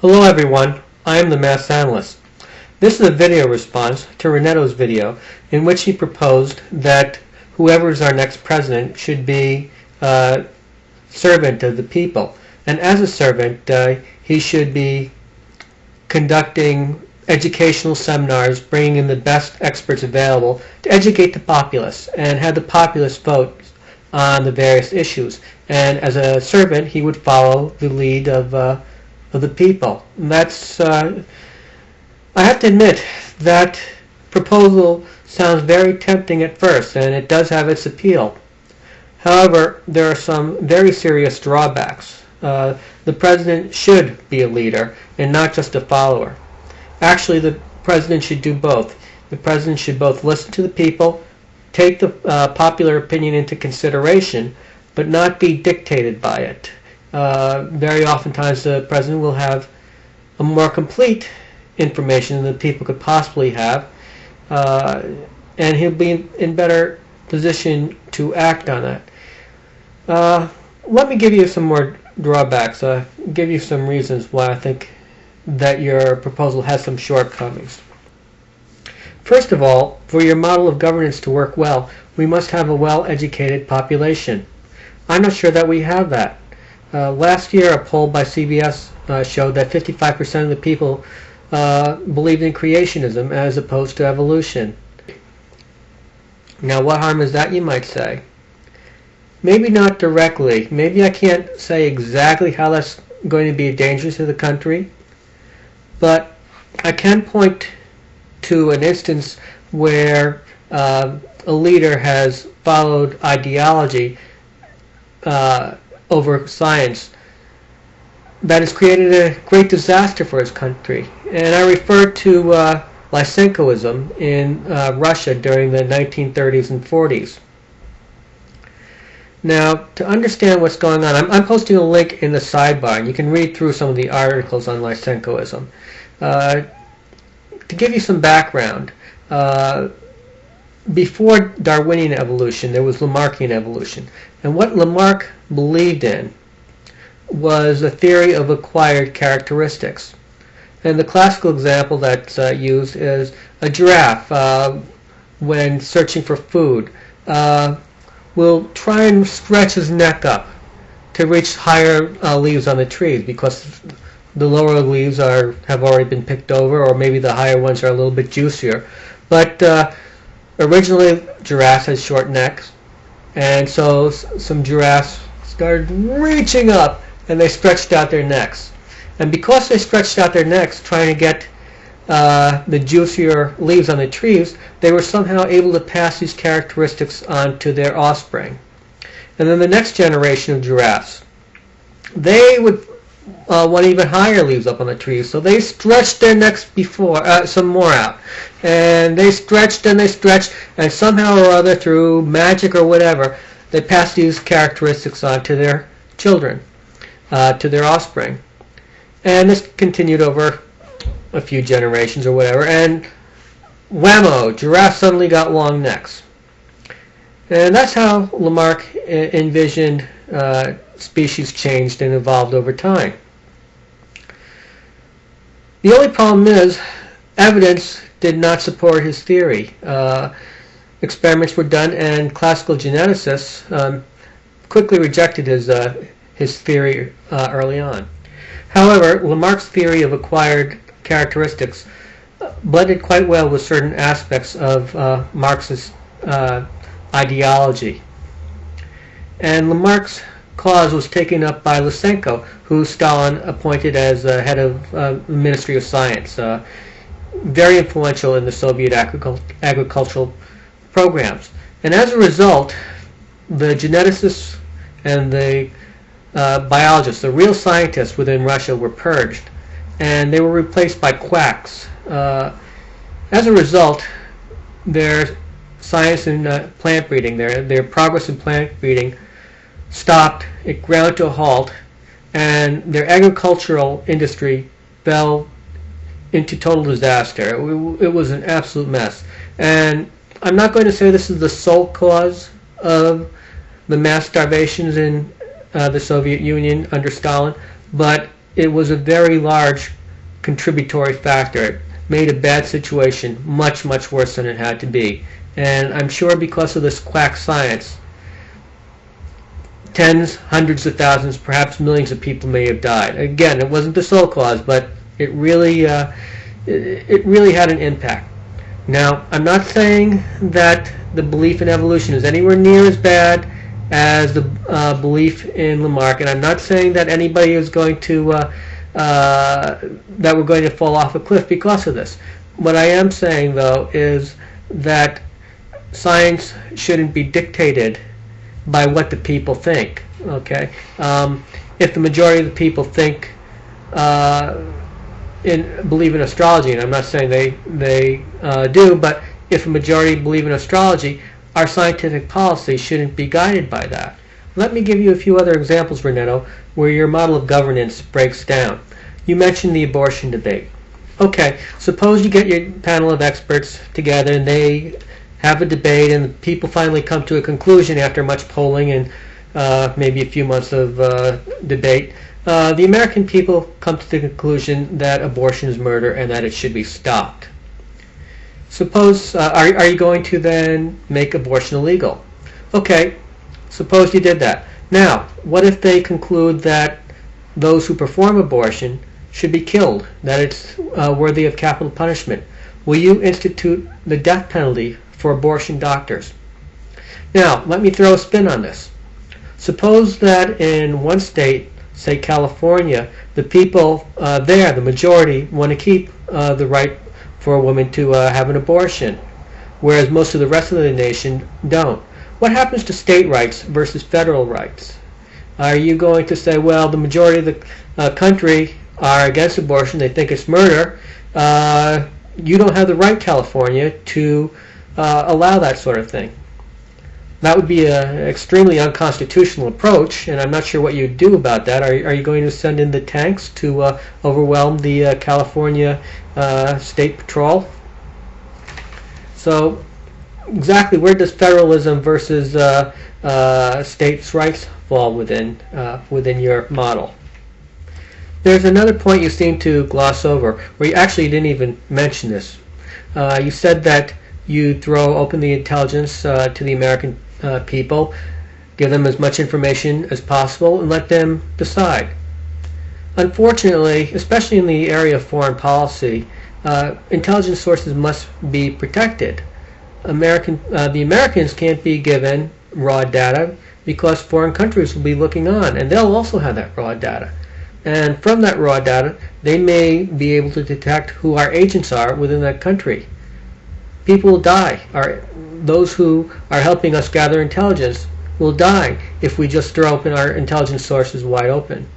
Hello everyone, I am the Mass Analyst. This is a video response to Renetto's video in which he proposed that whoever is our next president should be a servant of the people. And as a servant, he should be conducting educational seminars, bringing in the best experts available to educate the populace and have the populace vote on the various issues. And as a servant, he would follow the lead of the people. And that's, I have to admit, that proposal sounds very tempting at first, and it does have its appeal. However, there are some very serious drawbacks. The president should be a leader and not just a follower. Actually, the president should do both. The president should both listen to the people, take the popular opinion into consideration, but not be dictated by it. Very oftentimes the president will have a more complete information than the people could possibly have, and he'll be in better position to act on that. Let me give you some more drawbacks, give you some reasons why I think that your proposal has some shortcomings. First of all, for your model of governance to work well, we must have a well-educated population. I'm not sure that we have that. Last year, a poll by CBS showed that 55% of the people believed in creationism as opposed to evolution. Now, what harm is that, you might say? Maybe not directly. Maybe I can't say exactly how that's going to be dangerous to the country, but I can point to an instance where a leader has followed ideology over science that has created a great disaster for his country. And I refer to Lysenkoism in Russia during the 1930s and 40s. Now, to understand what's going on, I'm posting a link in the sidebar, and you can read through some of the articles on Lysenkoism. To give you some background, before Darwinian evolution, there was Lamarckian evolution. And what Lamarck believed in was a theory of acquired characteristics. And the classical example that's used is a giraffe, when searching for food, will try and stretch his neck up to reach higher leaves on the trees because the lower leaves have already been picked over, or maybe the higher ones are a little bit juicier. But originally, giraffes had short necks, and so some giraffes started reaching up, and they stretched out their necks. And because they stretched out their necks trying to get the juicier leaves on the trees, they were somehow able to pass these characteristics on to their offspring. And then the next generation of giraffes, they would want even higher leaves up on the trees, so they stretched their necks some more out, and they stretched, and somehow or other, through magic or whatever, they passed these characteristics on to their children, to their offspring. And this continued over a few generations or whatever, and whammo, giraffes suddenly got long necks. And that's how Lamarck envisioned species changed and evolved over time. The only problem is evidence did not support his theory. Experiments were done, and classical geneticists quickly rejected his theory early on. However, Lamarck's theory of acquired characteristics blended quite well with certain aspects of Marxist ideology. And Lamarck's cause was taken up by Lysenko, who Stalin appointed as head of the Ministry of Science, very influential in the Soviet agricultural programs. And as a result, the geneticists and the biologists, the real scientists within Russia, were purged, and they were replaced by quacks. As a result, their science in plant breeding, their progress in plant breeding stopped, it ground to a halt, and their agricultural industry fell into total disaster. It was an absolute mess. And I'm not going to say this is the sole cause of the mass starvations in the Soviet Union under Stalin, but it was a very large contributory factor. It made a bad situation much, much worse than it had to be. And I'm sure because of this quack science, tens, hundreds of thousands, perhaps millions of people may have died. Again, it wasn't the sole cause, but it really had an impact. Now, I'm not saying that the belief in evolution is anywhere near as bad as the belief in Lamarck, and I'm not saying that anybody is going to that we're going to fall off a cliff because of this. What I am saying, though, is that science shouldn't be dictated by what the people think. Okay, if the majority of the people believe in astrology, and I'm not saying they do, but if a majority believe in astrology, our scientific policy shouldn't be guided by that. Let me give you a few other examples, Renetto, where your model of governance breaks down. You mentioned the abortion debate. Okay, suppose you get your panel of experts together and they have a debate and people finally come to a conclusion after much polling and maybe a few months of debate. The American people come to the conclusion that abortion is murder and that it should be stopped. Suppose, are you going to then make abortion illegal? Okay, suppose you did that. Now, what if they conclude that those who perform abortion should be killed, that it's worthy of capital punishment? Will you institute the death penalty for abortion doctors? Now, let me throw a spin on this. Suppose that in one state, say California, the people there, the majority, want to keep the right for a woman to have an abortion, whereas most of the rest of the nation don't. What happens to state rights versus federal rights? Are you going to say, well, the majority of the country are against abortion, they think it's murder, you don't have the right, California, to allow that sort of thing? That would be an extremely unconstitutional approach, and I'm not sure what you'd do about that. Are you going to send in the tanks to overwhelm the California State Patrol? So, exactly where does federalism versus states' rights fall within your model? There's another point you seem to gloss over, where you actually didn't even mention this. You said that you throw open the intelligence to the American people, give them as much information as possible, and let them decide. Unfortunately, especially in the area of foreign policy, intelligence sources must be protected. The Americans can't be given raw data because foreign countries will be looking on, and they'll also have that raw data. And from that raw data, they may be able to detect who our agents are within that country. People will die. Those who are helping us gather intelligence will die if we just throw open our intelligence sources wide open.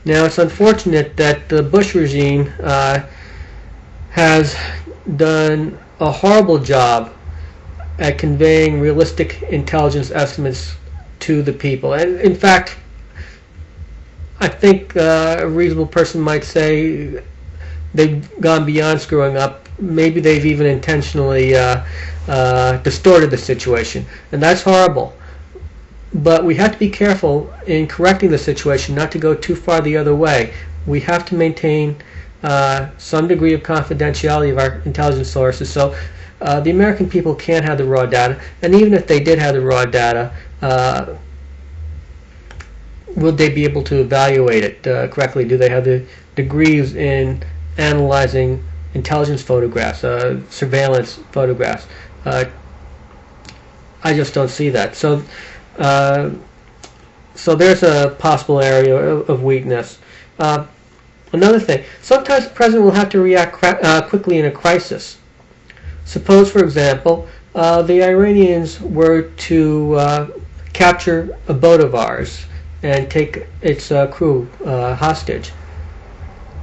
Now, it's unfortunate that the Bush regime has done a horrible job at conveying realistic intelligence estimates to the people. And in fact, I think a reasonable person might say they've gone beyond screwing up. Maybe they've even intentionally distorted the situation, and that's horrible. But we have to be careful in correcting the situation, not to go too far the other way. We have to maintain some degree of confidentiality of our intelligence sources, so the American people can't have the raw data, and even if they did have the raw data, would they be able to evaluate it correctly? Do they have the degrees in analyzing intelligence photographs, surveillance photographs? I just don't see that. So there's a possible area of weakness. Another thing, sometimes the president will have to react quickly in a crisis. Suppose, for example, the Iranians were to capture a boat of ours and take its crew hostage.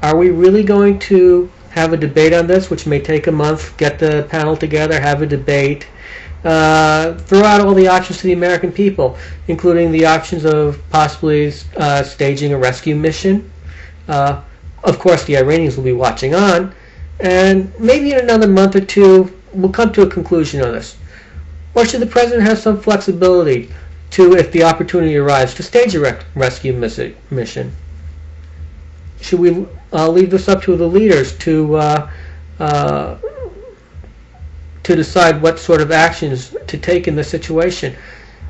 Are we really going to have a debate on this, which may take a month, get the panel together, have a debate, throw out all the options to the American people, including the options of possibly staging a rescue mission? Of course, the Iranians will be watching on, and maybe in another month or two, we'll come to a conclusion on this. Or should the president have some flexibility to, if the opportunity arrives, to stage a rescue mission? should we leave this up to the leaders to decide what sort of actions to take in this situation?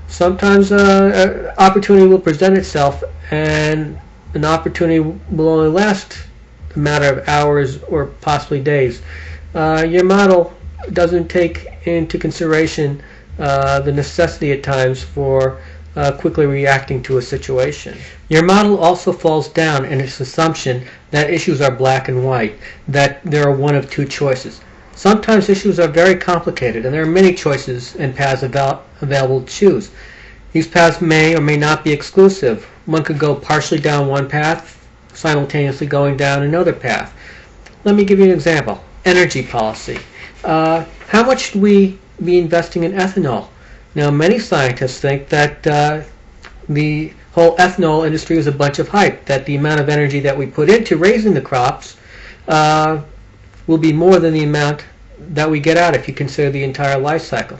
Sometimes an opportunity will present itself, and an opportunity will only last a matter of hours or possibly days. Your model doesn't take into consideration the necessity at times for quickly reacting to a situation. Your model also falls down in its assumption that issues are black and white, that there are one of two choices. Sometimes issues are very complicated, and there are many choices and paths available to choose. These paths may or may not be exclusive. One could go partially down one path, simultaneously going down another path. Let me give you an example. Energy policy. How much should we be investing in ethanol? Now, many scientists think that the whole ethanol industry is a bunch of hype, that the amount of energy that we put into raising the crops will be more than the amount that we get out if you consider the entire life cycle.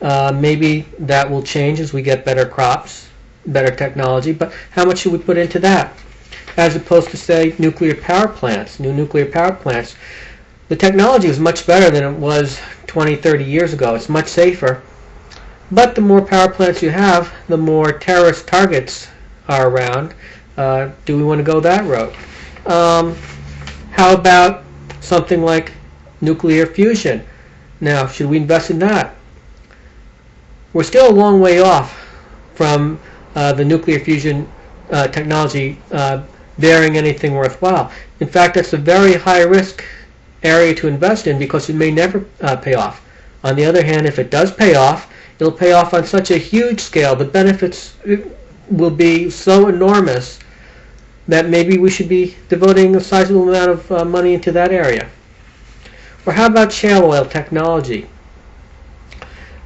Maybe that will change as we get better crops, better technology, but how much should we put into that? As opposed to, say, nuclear power plants, new nuclear power plants. The technology is much better than it was 20, 30 years ago. It's much safer. But the more power plants you have, the more terrorist targets are around. Do we want to go that route? How about something like nuclear fusion? Now, should we invest in that? We're still a long way off from the nuclear fusion technology bearing anything worthwhile. In fact, that's a very high-risk area to invest in because it may never pay off. On the other hand, if it does pay off, it'll pay off on such a huge scale. The benefits will be so enormous that maybe we should be devoting a sizable amount of money into that area. Or how about shale oil technology?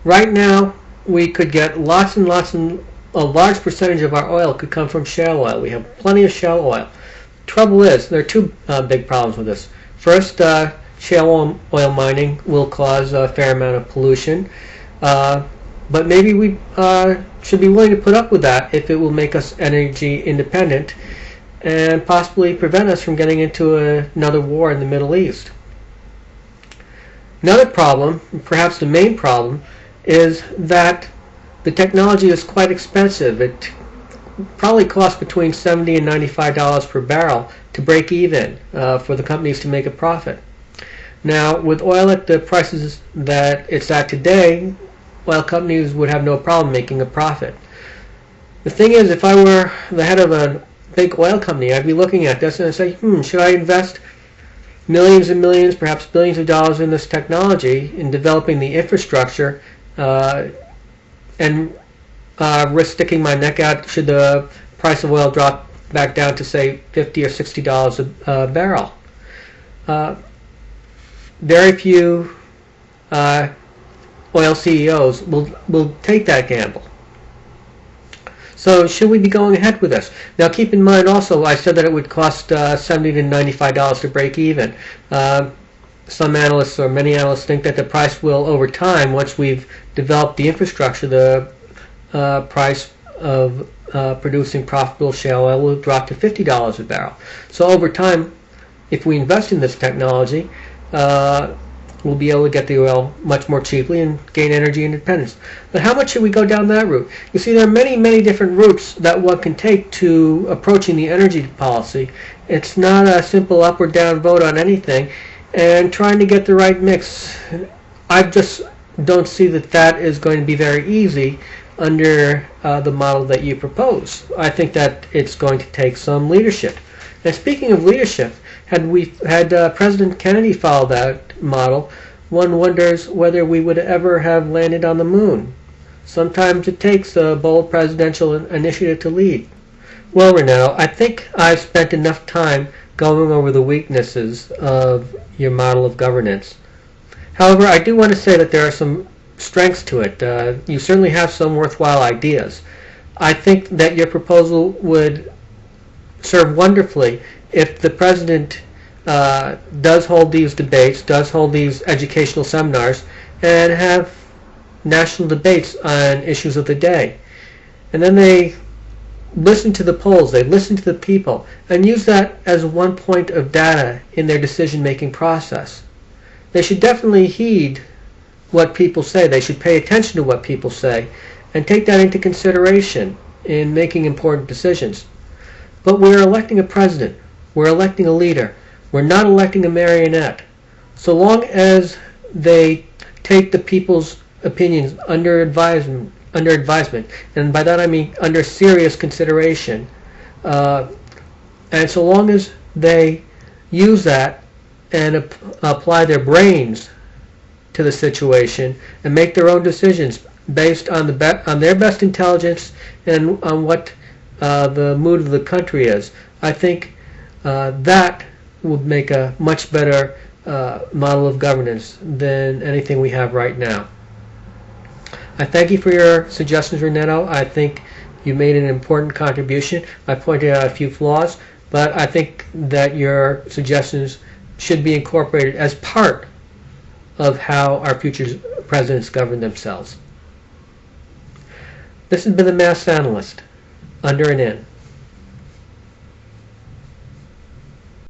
Right now, we could get lots and lots, and a large percentage of our oil could come from shale oil. We have plenty of shale oil. Trouble is, there are two big problems with this. First, shale oil mining will cause a fair amount of pollution, but maybe we should be willing to put up with that if it will make us energy independent and possibly prevent us from getting into another war in the Middle East. Another problem, perhaps the main problem, is that the technology is quite expensive. It probably costs between $70 and $95 per barrel to break even for the companies to make a profit. Now, with oil at the prices that it's at today, oil companies would have no problem making a profit. The thing is, if I were the head of a big oil company, I'd be looking at this and I'd say, should I invest millions and millions, perhaps billions of dollars in this technology, in developing the infrastructure, and risk sticking my neck out should the price of oil drop back down to, say, $50 or $60 a barrel? Very few oil CEOs will take that gamble. So should we be going ahead with this? Now keep in mind also, I said that it would cost $70 to $95 to break even. Some analysts, or many analysts, think that the price will, over time, once we've developed the infrastructure, the price of producing profitable shale oil will drop to $50 a barrel. So over time, if we invest in this technology, we'll be able to get the oil much more cheaply and gain energy independence. But how much should we go down that route? You see, there are many, many different routes that one can take to approaching the energy policy. It's not a simple up or down vote on anything, and trying to get the right mix. I just don't see that that is going to be very easy under the model that you propose. I think that it's going to take some leadership. And speaking of leadership, had President Kennedy followed that model, one wonders whether we would ever have landed on the moon. Sometimes it takes a bold presidential initiative to lead. Well, Renetto, I think I've spent enough time going over the weaknesses of your model of governance. However, I do want to say that there are some strengths to it. You certainly have some worthwhile ideas. I think that your proposal would serve wonderfully if the president does hold these debates, does hold these educational seminars, and have national debates on issues of the day. And then they listen to the polls, they listen to the people, and use that as one point of data in their decision-making process. They should definitely heed what people say. They should pay attention to what people say and take that into consideration in making important decisions. But we're electing a president. We're electing a leader. We're not electing a marionette. So long as they take the people's opinions under advisement, and by that I mean under serious consideration, and so long as they use that and apply their brains to the situation and make their own decisions based on on their best intelligence and on what the mood of the country is, I think that would make a much better model of governance than anything we have right now. I thank you for your suggestions, Renetto. I think you made an important contribution. I pointed out a few flaws, but I think that your suggestions should be incorporated as part of how our future presidents govern themselves. This has been the Mass Analyst, under and in.